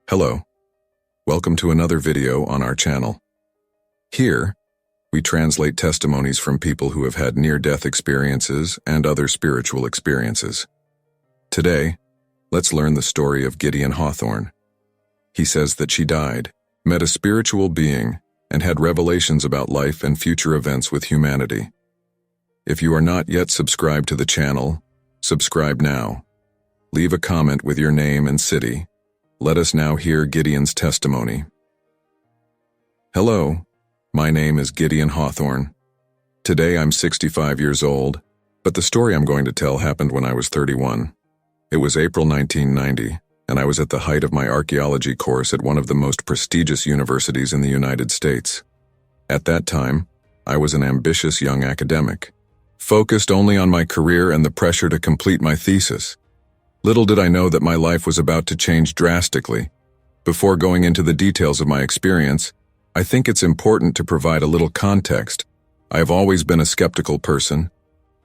Hello. Welcome to another video on our channel. Here, we translate testimonies from people who have had near-death experiences and other spiritual experiences. Today, let's learn the story of Gideon Hawthorne. He says that she died, met a spiritual being, and had revelations about life and future events with humanity. If you are not yet subscribed to the channel, subscribe now. Leave a comment with your name and city. Let us now hear Gideon's testimony. Hello, my name is Gideon Hawthorne. Today I'm 65 years old, but the story I'm going to tell happened when I was 31. It was April 1990, and I was at the height of my archaeology course at one of the most prestigious universities in the United States. At that time, I was an ambitious young academic, focused only on my career and the pressure to complete my thesis. Little did I know that my life was about to change drastically. Before going into the details of my experience, I think it's important to provide a little context. I have always been a skeptical person,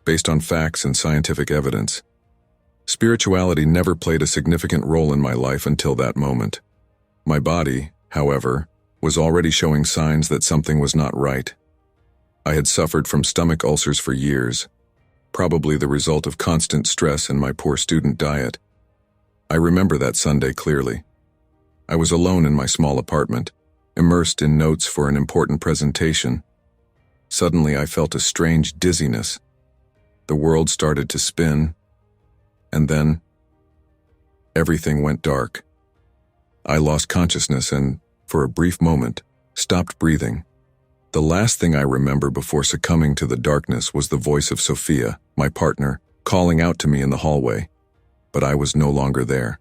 based on facts and scientific evidence. Spirituality never played a significant role in my life until that moment. My body, however, was already showing signs that something was not right. I had suffered from stomach ulcers for years, probably the result of constant stress and my poor student diet. I remember that Sunday clearly. I was alone in my small apartment, immersed in notes for an important presentation. Suddenly I felt a strange dizziness. The world started to spin, and then everything went dark. I lost consciousness and, for a brief moment, stopped breathing. The last thing I remember before succumbing to the darkness was the voice of Sophia, my partner, calling out to me in the hallway. But I was no longer there.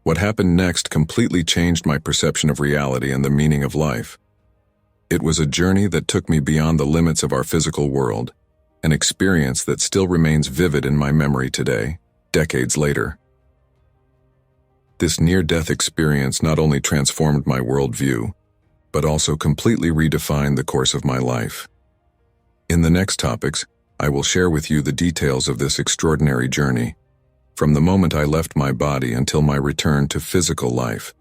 What happened next completely changed my perception of reality and the meaning of life. It was a journey that took me beyond the limits of our physical world, an experience that still remains vivid in my memory today, decades later. This near-death experience not only transformed my worldview, but also completely redefined the course of my life. In the next topics, I will share with you the details of this extraordinary journey, from the moment I left my body until my return to physical life.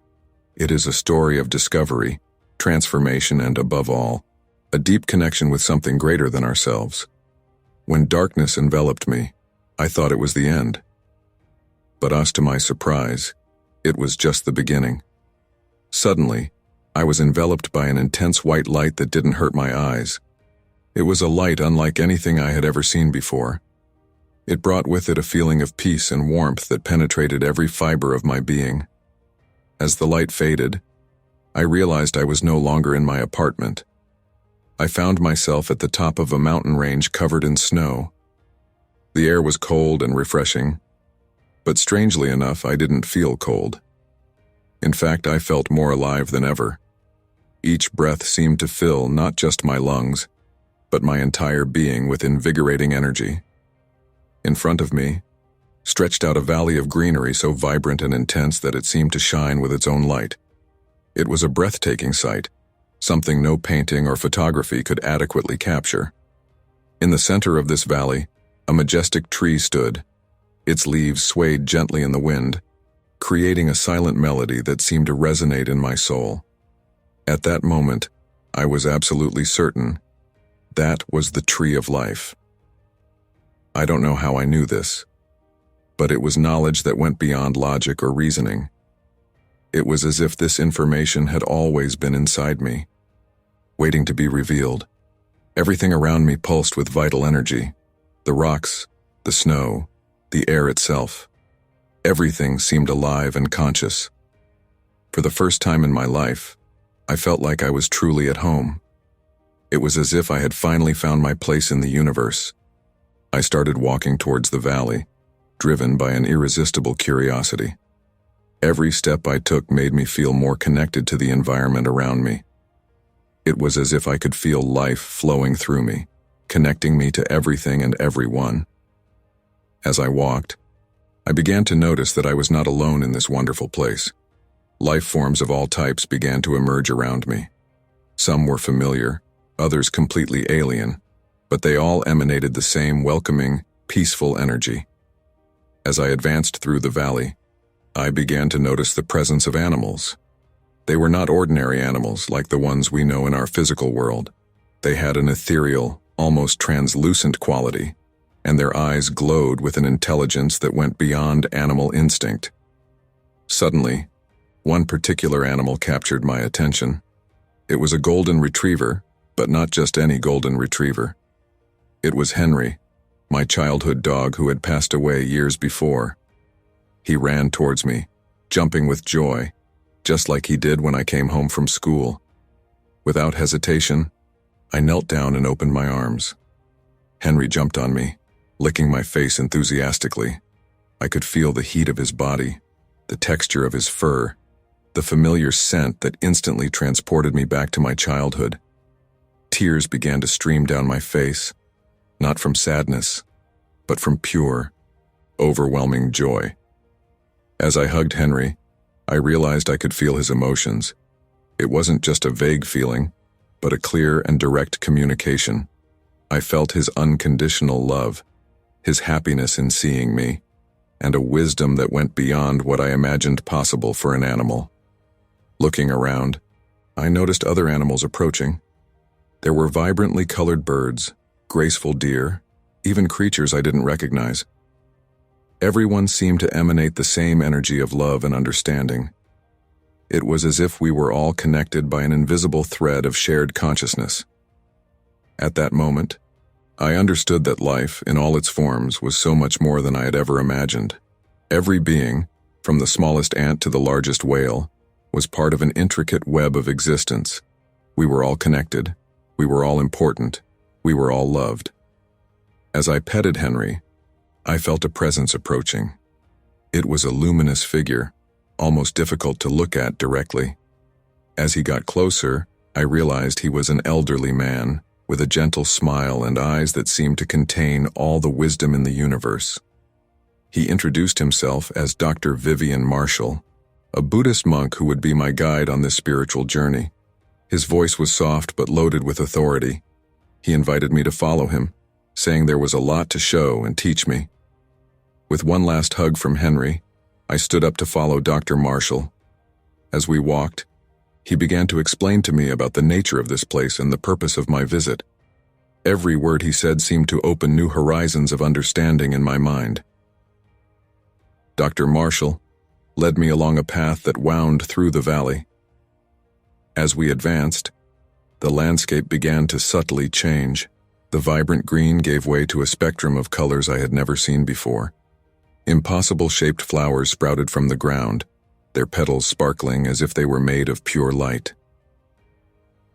It is a story of discovery, transformation, and above all, a deep connection with something greater than ourselves. When darkness enveloped me, I thought it was the end. But to my surprise, it was just the beginning. Suddenly, I was enveloped by an intense white light that didn't hurt my eyes. It was a light unlike anything I had ever seen before. It brought with it a feeling of peace and warmth that penetrated every fiber of my being. As the light faded, I realized I was no longer in my apartment. I found myself at the top of a mountain range covered in snow. The air was cold and refreshing, but strangely enough, I didn't feel cold. In fact, I felt more alive than ever. Each breath seemed to fill not just my lungs, but my entire being with invigorating energy. In front of me, stretched out a valley of greenery so vibrant and intense that it seemed to shine with its own light. It was a breathtaking sight, something no painting or photography could adequately capture. In the center of this valley, a majestic tree stood. Its leaves swayed gently in the wind, creating a silent melody that seemed to resonate in my soul. At that moment, I was absolutely certain that was the tree of life. I don't know how I knew this, but it was knowledge that went beyond logic or reasoning. It was as if this information had always been inside me, waiting to be revealed. Everything around me pulsed with vital energy. The rocks, the snow, the air itself. Everything seemed alive and conscious. For the first time in my life, I felt like I was truly at home. It was as if I had finally found my place in the universe. I started walking towards the valley, driven by an irresistible curiosity. Every step I took made me feel more connected to the environment around me. It was as if I could feel life flowing through me, connecting me to everything and everyone. As I walked, I began to notice that I was not alone in this wonderful place. Life forms of all types began to emerge around me. Some were familiar, others completely alien, but they all emanated the same welcoming, peaceful energy. As I advanced through the valley, I began to notice the presence of animals, They were not ordinary animals like the ones we know in our physical world. They had an ethereal, almost translucent quality, and their eyes glowed with an intelligence that went beyond animal instinct. Suddenly, one particular animal captured my attention. It was a golden retriever, but not just any golden retriever. It was Henry, my childhood dog who had passed away years before. He ran towards me, jumping with joy, just like he did when I came home from school. Without hesitation, I knelt down and opened my arms. Henry jumped on me, licking my face enthusiastically. I could feel the heat of his body, the texture of his fur, the familiar scent that instantly transported me back to my childhood. Tears began to stream down my face, not from sadness, but from pure, overwhelming joy. As I hugged Henry, I realized I could feel his emotions. It wasn't just a vague feeling, but a clear and direct communication. I felt his unconditional love, his happiness in seeing me, and a wisdom that went beyond what I imagined possible for an animal. Looking around, I noticed other animals approaching. There were vibrantly colored birds, graceful deer, even creatures I didn't recognize. Everyone seemed to emanate the same energy of love and understanding. It was as if we were all connected by an invisible thread of shared consciousness. At that moment, I understood that life, in all its forms, was so much more than I had ever imagined. Every being, from the smallest ant to the largest whale, was part of an intricate web of existence. We were all connected. We were all important. We were all loved. As I petted Henry, I felt a presence approaching. It was a luminous figure, almost difficult to look at directly. As he got closer, I realized he was an elderly man, with a gentle smile and eyes that seemed to contain all the wisdom in the universe. He introduced himself as Dr. Vivian Marshall, a Buddhist monk who would be my guide on this spiritual journey. His voice was soft but loaded with authority. He invited me to follow him, saying there was a lot to show and teach me. With one last hug from Henry, I stood up to follow Dr. Marshall. As we walked, he began to explain to me about the nature of this place and the purpose of my visit. Every word he said seemed to open new horizons of understanding in my mind. Dr. Marshall led me along a path that wound through the valley. As we advanced, the landscape began to subtly change. The vibrant green gave way to a spectrum of colors I had never seen before. Impossible-shaped flowers sprouted from the ground, their petals sparkling as if they were made of pure light.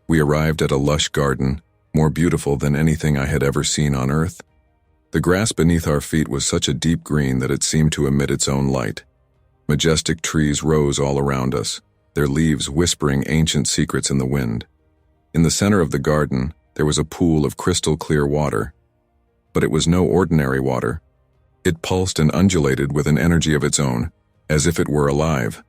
We arrived at a lush garden, more beautiful than anything I had ever seen on earth. The grass beneath our feet was such a deep green that it seemed to emit its own light. Majestic trees rose all around us, their leaves whispering ancient secrets in the wind. In the center of the garden, there was a pool of crystal-clear water. But it was no ordinary water. It pulsed and undulated with an energy of its own, as if it were alive.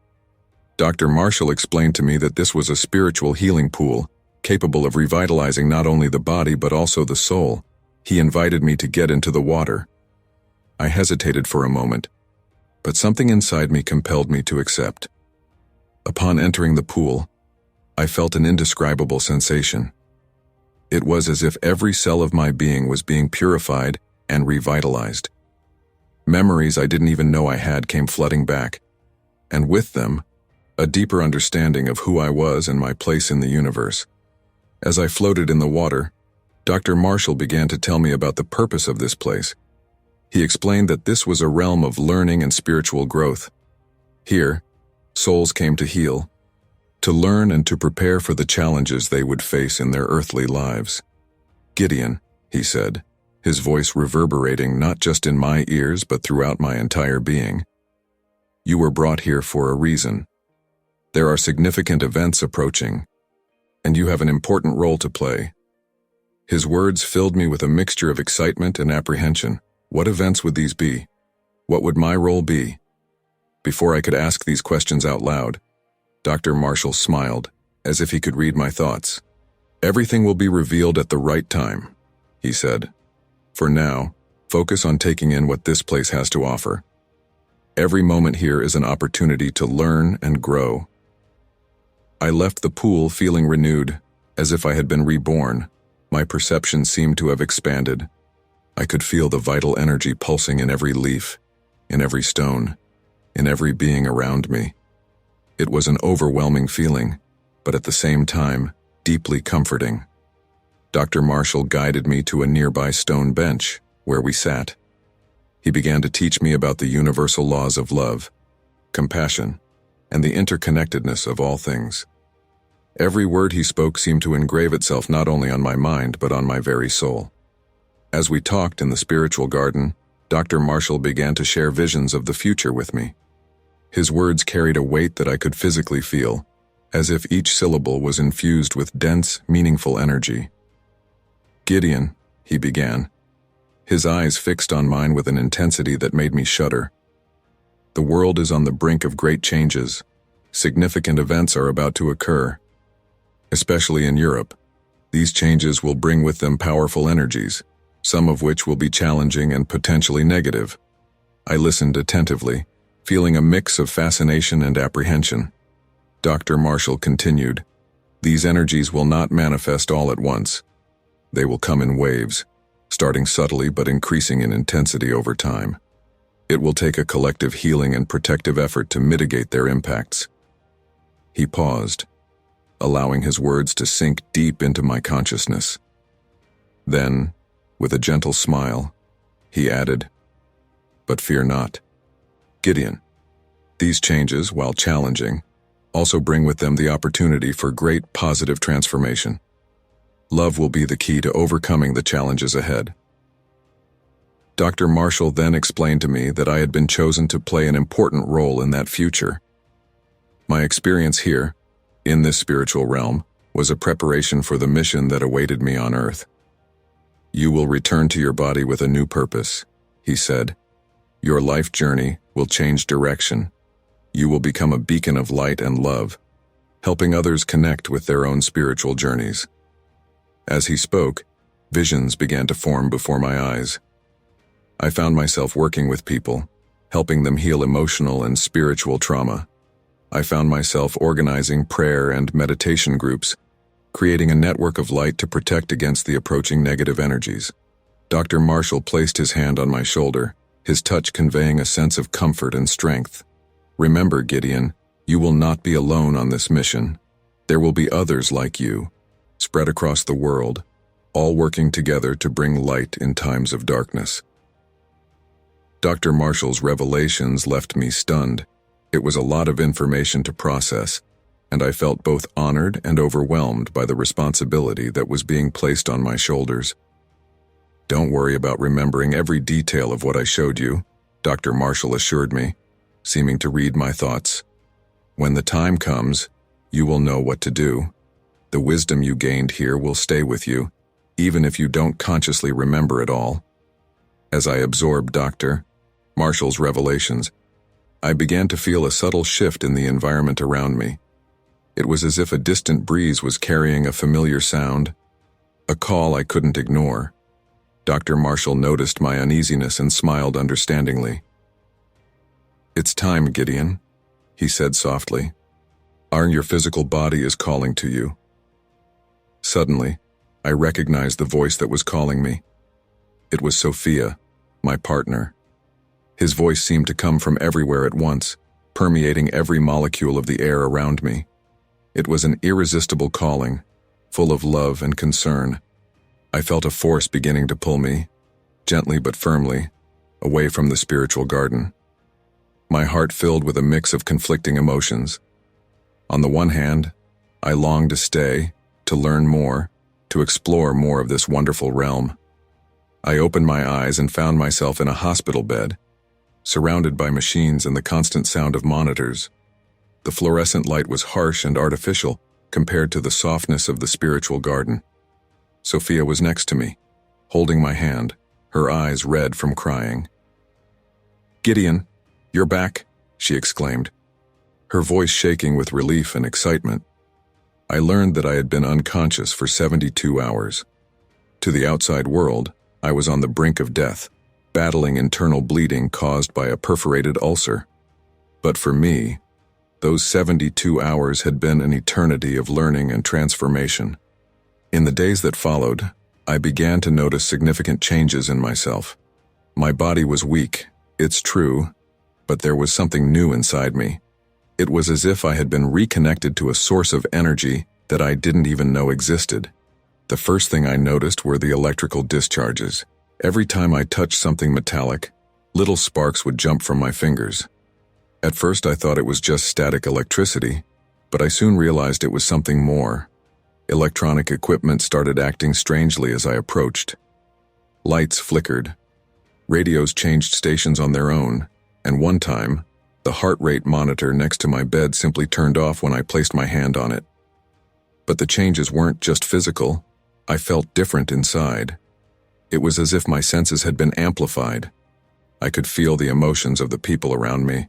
Dr. Marshall explained to me that this was a spiritual healing pool, capable of revitalizing not only the body but also the soul. He invited me to get into the water. I hesitated for a moment, but something inside me compelled me to accept. Upon entering the pool, I felt an indescribable sensation. It was as if every cell of my being was being purified and revitalized. Memories I didn't even know I had came flooding back, and with them, a deeper understanding of who I was and my place in the universe. As I floated in the water, Dr. Marshall began to tell me about the purpose of this place. He explained that this was a realm of learning and spiritual growth. Here, souls came to heal, to learn and to prepare for the challenges they would face in their earthly lives. "Gideon," he said, his voice reverberating not just in my ears but throughout my entire being. "You were brought here for a reason. There are significant events approaching, and you have an important role to play." His words filled me with a mixture of excitement and apprehension. What events would these be? What would my role be? Before I could ask these questions out loud, Dr. Marshall smiled, as if he could read my thoughts. "Everything will be revealed at the right time," he said. "For now, focus on taking in what this place has to offer. Every moment here is an opportunity to learn and grow." I left the pool feeling renewed, as if I had been reborn. My perception seemed to have expanded. I could feel the vital energy pulsing in every leaf, in every stone, in every being around me. It was an overwhelming feeling, but at the same time, deeply comforting. Dr. Marshall guided me to a nearby stone bench, where we sat. He began to teach me about the universal laws of love, compassion, and the interconnectedness of all things. Every word he spoke seemed to engrave itself not only on my mind but on my very soul. As we talked in the spiritual garden, Dr. Marshall began to share visions of the future with me. His words carried a weight that I could physically feel, as if each syllable was infused with dense, meaningful energy. "Gideon," he began, his eyes fixed on mine with an intensity that made me shudder. "The world is on the brink of great changes. Significant events are about to occur. Especially in Europe, these changes will bring with them powerful energies, some of which will be challenging and potentially negative." I listened attentively, feeling a mix of fascination and apprehension. Dr. Marshall continued, "These energies will not manifest all at once. They will come in waves, starting subtly but increasing in intensity over time. It will take a collective healing and protective effort to mitigate their impacts." He paused, allowing his words to sink deep into my consciousness. Then, with a gentle smile, he added, "But fear not, Gideon. These changes, while challenging, also bring with them the opportunity for great positive transformation. Love will be the key to overcoming the challenges ahead." Dr. Marshall then explained to me that I had been chosen to play an important role in that future. My experience here, in this spiritual realm, was a preparation for the mission that awaited me on Earth. "You will return to your body with a new purpose," he said. "Your life journey will change direction. You will become a beacon of light and love, helping others connect with their own spiritual journeys." As he spoke, visions began to form before my eyes. I found myself working with people, helping them heal emotional and spiritual trauma. I found myself organizing prayer and meditation groups, creating a network of light to protect against the approaching negative energies. Dr. Marshall placed his hand on my shoulder, his touch conveying a sense of comfort and strength. "Remember, Gideon, you will not be alone on this mission. There will be others like you, spread across the world, all working together to bring light in times of darkness." Dr. Marshall's revelations left me stunned. It was a lot of information to process, and I felt both honored and overwhelmed by the responsibility that was being placed on my shoulders. "Don't worry about remembering every detail of what I showed you," Dr. Marshall assured me, seeming to read my thoughts. "When the time comes, you will know what to do. The wisdom you gained here will stay with you, even if you don't consciously remember it all." As I absorbed Dr. Marshall's revelations, I began to feel a subtle shift in the environment around me. It was as if a distant breeze was carrying a familiar sound, a call I couldn't ignore. Dr. Marshall noticed my uneasiness and smiled understandingly. "It's time, Gideon," he said softly. "Your physical body is calling to you." Suddenly, I recognized the voice that was calling me. It was Sophia, my partner. His voice seemed to come from everywhere at once, permeating every molecule of the air around me. It was an irresistible calling, full of love and concern. I felt a force beginning to pull me, gently but firmly, away from the spiritual garden. My heart filled with a mix of conflicting emotions. On the one hand, I longed to stay, to learn more, to explore more of this wonderful realm. I opened my eyes and found myself in a hospital bed, surrounded by machines and the constant sound of monitors. The fluorescent light was harsh and artificial compared to the softness of the spiritual garden. Sophia was next to me, holding my hand, her eyes red from crying. "Gideon, you're back," she exclaimed, her voice shaking with relief and excitement. I learned that I had been unconscious for 72 hours. To the outside world, I was on the brink of death, battling internal bleeding caused by a perforated ulcer. But for me, Those 72 hours had been an eternity of learning and transformation. In the days that followed, I began to notice significant changes in myself. My body was weak, it's true, but there was something new inside me. It was as if I had been reconnected to a source of energy that I didn't even know existed. The first thing I noticed were the electrical discharges. Every time I touched something metallic, little sparks would jump from my fingers. At first I thought it was just static electricity, but I soon realized it was something more. Electronic equipment started acting strangely as I approached. Lights flickered. Radios changed stations on their own, and one time, the heart rate monitor next to my bed simply turned off when I placed my hand on it. But the changes weren't just physical. I felt different inside. It was as if my senses had been amplified. I could feel the emotions of the people around me,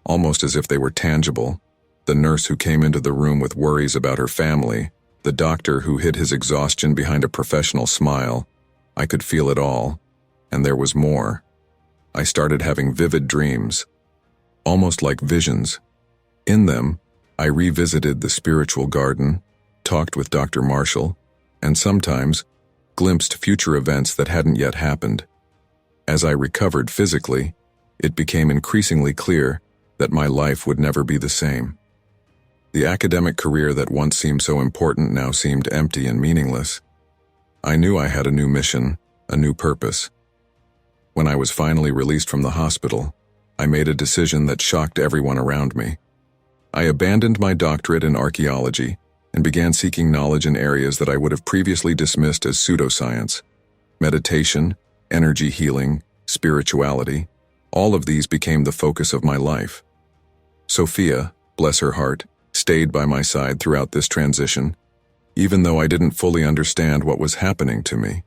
almost as if they were tangible. The nurse who came into the room with worries about her family, the doctor who hid his exhaustion behind a professional smile. I could feel it all, and there was more. I started having vivid dreams, almost like visions. In them, I revisited the spiritual garden, talked with Dr. Marshall, and sometimes glimpsed future events that hadn't yet happened. As I recovered physically, it became increasingly clear that my life would never be the same. The academic career that once seemed so important now seemed empty and meaningless. I knew I had a new mission, a new purpose. When I was finally released from the hospital, I made a decision that shocked everyone around me. I abandoned my doctorate in archaeology and began seeking knowledge in areas that I would have previously dismissed as pseudoscience. Meditation, energy healing, spirituality, all of these became the focus of my life. Sophia, bless her heart, stayed by my side throughout this transition, even though I didn't fully understand what was happening to me.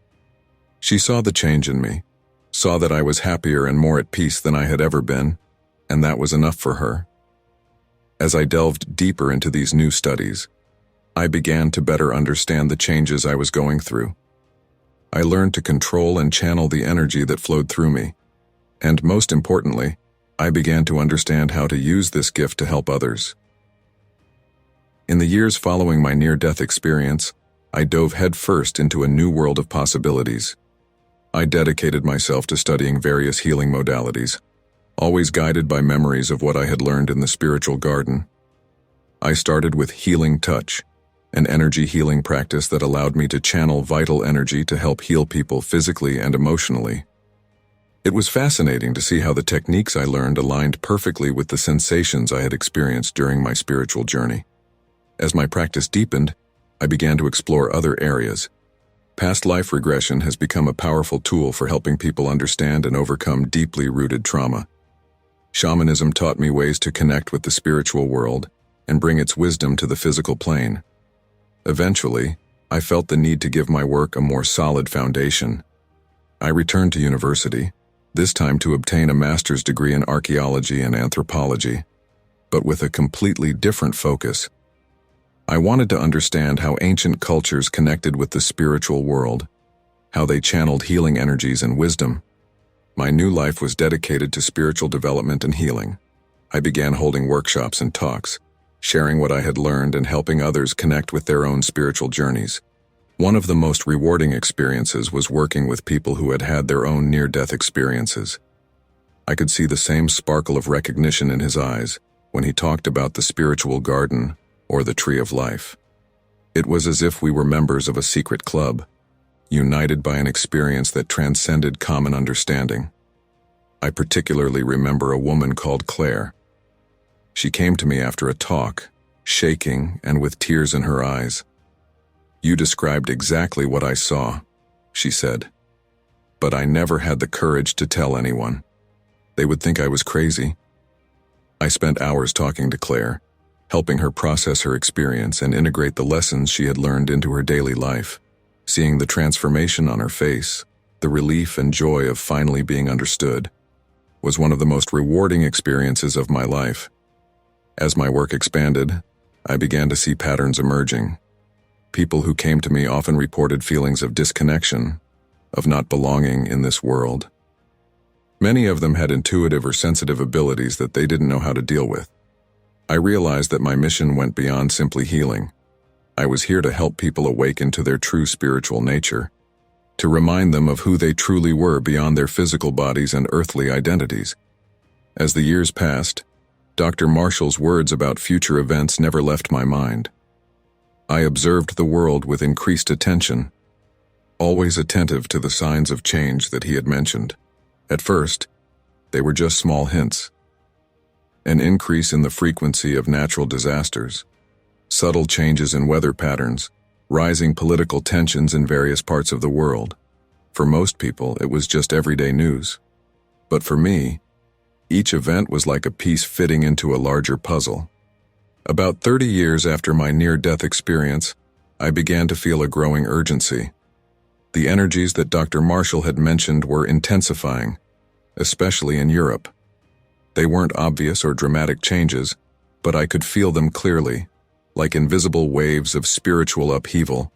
She saw the change in me, saw that I was happier and more at peace than I had ever been, and that was enough for her. As I delved deeper into these new studies, I began to better understand the changes I was going through. I learned to control and channel the energy that flowed through me, and most importantly, I began to understand how to use this gift to help others. In the years following my near-death experience, I dove headfirst into a new world of possibilities. I dedicated myself to studying various healing modalities, always guided by memories of what I had learned in the spiritual garden. I started with Healing Touch, an energy healing practice that allowed me to channel vital energy to help heal people physically and emotionally. It was fascinating to see how the techniques I learned aligned perfectly with the sensations I had experienced during my spiritual journey. As my practice deepened, I began to explore other areas. Past life regression has become a powerful tool for helping people understand and overcome deeply rooted trauma. Shamanism taught me ways to connect with the spiritual world and bring its wisdom to the physical plane. Eventually, I felt the need to give my work a more solid foundation. I returned to university, this time to obtain a master's degree in archaeology and anthropology, but with a completely different focus. I wanted to understand how ancient cultures connected with the spiritual world, how they channeled healing energies and wisdom. My new life was dedicated to spiritual development and healing. I began holding workshops and talks, sharing what I had learned and helping others connect with their own spiritual journeys. One of the most rewarding experiences was working with people who had had their own near-death experiences. I could see the same sparkle of recognition in his eyes when he talked about the spiritual garden or the tree of life. It was as if we were members of a secret club, united by an experience that transcended common understanding. I particularly remember a woman called Claire. She came to me after a talk, shaking and with tears in her eyes. "You described exactly what I saw," she said. "But I never had the courage to tell anyone. They would think I was crazy." I spent hours talking to Claire, helping her process her experience and integrate the lessons she had learned into her daily life. Seeing the transformation on her face, the relief and joy of finally being understood, was one of the most rewarding experiences of my life. As my work expanded, I began to see patterns emerging. People who came to me often reported feelings of disconnection, of not belonging in this world. Many of them had intuitive or sensitive abilities that they didn't know how to deal with. I realized that my mission went beyond simply healing. I was here to help people awaken to their true spiritual nature, to remind them of who they truly were beyond their physical bodies and earthly identities. As the years passed, Dr. Marshall's words about future events never left my mind. I observed the world with increased attention, always attentive to the signs of change that he had mentioned. At first, they were just small hints. An increase in the frequency of natural disasters, subtle changes in weather patterns, rising political tensions in various parts of the world. For most people, it was just everyday news. But for me, each event was like a piece fitting into a larger puzzle. About 30 years after my near-death experience, I began to feel a growing urgency. The energies that Dr. Marshall had mentioned were intensifying, especially in Europe. They weren't obvious or dramatic changes, but I could feel them clearly, like invisible waves of spiritual upheaval.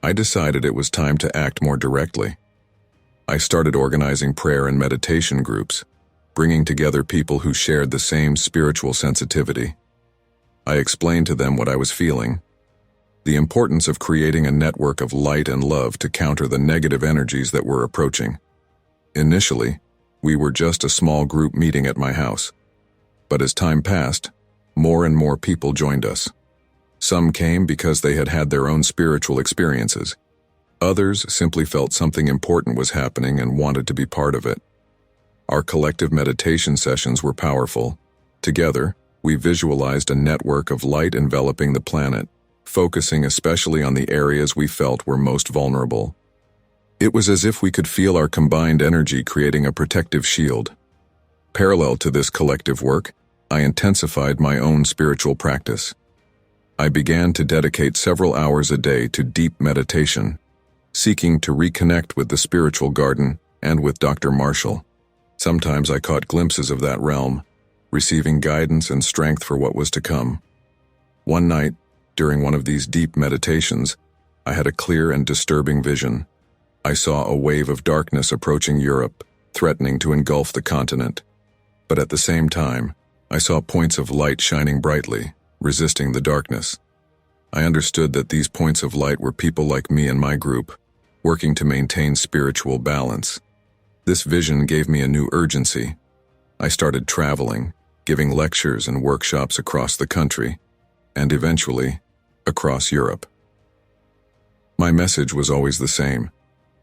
I decided it was time to act more directly. I started organizing prayer and meditation groups, bringing together people who shared the same spiritual sensitivity. I explained to them what I was feeling, the importance of creating a network of light and love to counter the negative energies that were approaching. Initially, we were just a small group meeting at my house, but as time passed, more and more people joined us. Some came because they had had their own spiritual experiences. Others simply felt something important was happening and wanted to be part of it. Our collective meditation sessions were powerful. Together, we visualized a network of light enveloping the planet, focusing especially on the areas we felt were most vulnerable. It was as if we could feel our combined energy creating a protective shield. Parallel to this collective work, I intensified my own spiritual practice. I began to dedicate several hours a day to deep meditation, seeking to reconnect with the spiritual garden and with Dr. Marshall. Sometimes I caught glimpses of that realm, receiving guidance and strength for what was to come. One night, during one of these deep meditations, I had a clear and disturbing vision. I saw a wave of darkness approaching Europe, threatening to engulf the continent. But at the same time, I saw points of light shining brightly, resisting the darkness. I understood that these points of light were people like me and my group, working to maintain spiritual balance. This vision gave me a new urgency. I started traveling, giving lectures and workshops across the country, and eventually, across Europe. My message was always the same: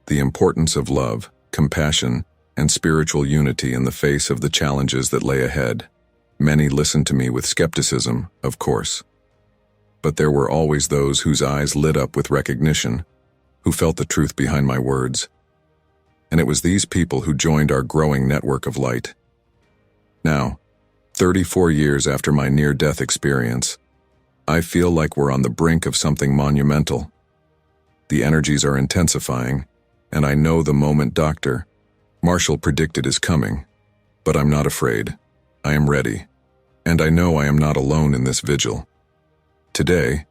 the importance of love, compassion, and spiritual unity in the face of the challenges that lay ahead. Many listened to me with skepticism, of course. But there were always those whose eyes lit up with recognition, who felt the truth behind my words. And it was these people who joined our growing network of light. Now, 34 years after my near-death experience, I feel like we're on the brink of something monumental. The energies are intensifying, and I know the moment Dr. Marshall predicted is coming. But I'm not afraid. I am ready. And I know I am not alone in this vigil. Today,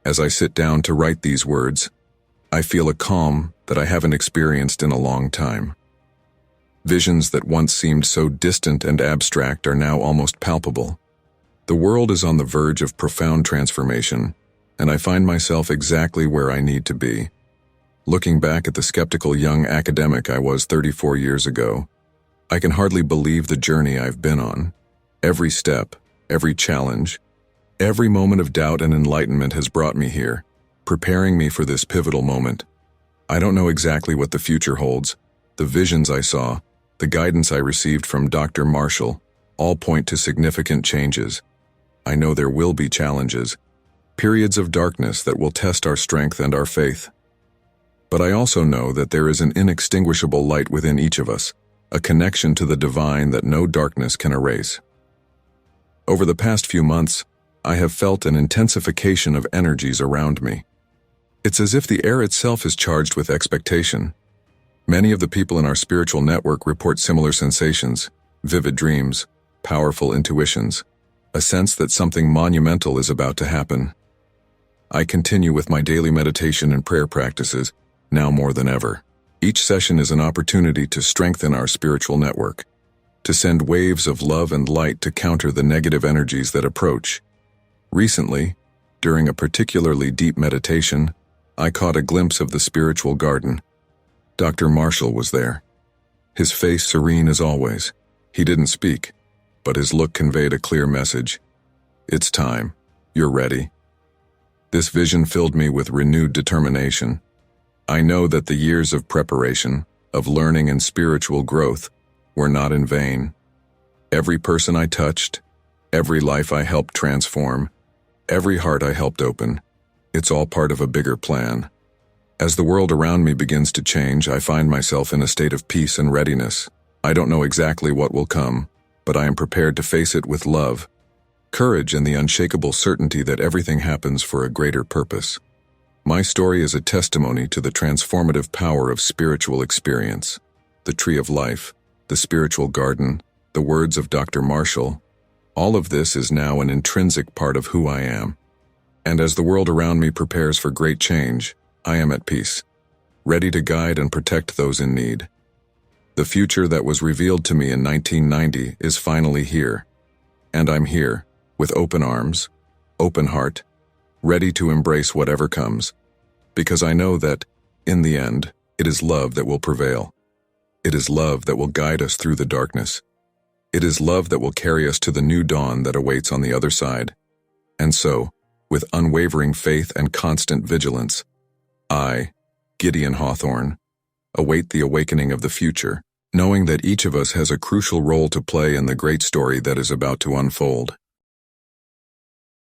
as I sit down to write these words, I feel a calm that I haven't experienced in a long time. Visions that once seemed so distant and abstract are now almost palpable. The world is on the verge of profound transformation, and I find myself exactly where I need to be. Looking back at the skeptical young academic I was 34 years ago, I can hardly believe the journey I've been on. Every step, every challenge, every moment of doubt and enlightenment has brought me here, preparing me for this pivotal moment. I don't know exactly what the future holds. The visions I saw, the guidance I received from Dr. Marshall, all point to significant changes. I know there will be challenges, periods of darkness that will test our strength and our faith. But I also know that there is an inextinguishable light within each of us, a connection to the divine that no darkness can erase. Over the past few months, I have felt an intensification of energies around me. It's as if the air itself is charged with expectation. Many of the people in our spiritual network report similar sensations, vivid dreams, powerful intuitions, a sense that something monumental is about to happen. I continue with my daily meditation and prayer practices, now more than ever. Each session is an opportunity to strengthen our spiritual network. to send waves of love and light to counter the negative energies that approach. Recently, during a particularly deep meditation, I caught a glimpse of the spiritual garden. Dr. Marshall was there. His face serene as always. He didn't speak, but his look conveyed a clear message. It's time. You're ready. This vision filled me with renewed determination. I know that the years of preparation, of learning and spiritual growth, were not in vain. Every person I touched, every life I helped transform, every heart I helped open, it's all part of a bigger plan. As the world around me begins to change, I find myself in a state of peace and readiness. I don't know exactly what will come, but I am prepared to face it with love, courage, and the unshakable certainty that everything happens for a greater purpose. My story is a testimony to the transformative power of spiritual experience. The tree of life, the spiritual garden, the words of Dr. Marshall, all of this is now an intrinsic part of who I am. And as the world around me prepares for great change, I am at peace, ready to guide and protect those in need. The future that was revealed to me in 1990 is finally here. And I'm here, with open arms, open heart, ready to embrace whatever comes. Because I know that, in the end, it is love that will prevail. It is love that will guide us through the darkness. It is love that will carry us to the new dawn that awaits on the other side. And so, with unwavering faith and constant vigilance, I, Gideon Hawthorne, await the awakening of the future, knowing that each of us has a crucial role to play in the great story that is about to unfold.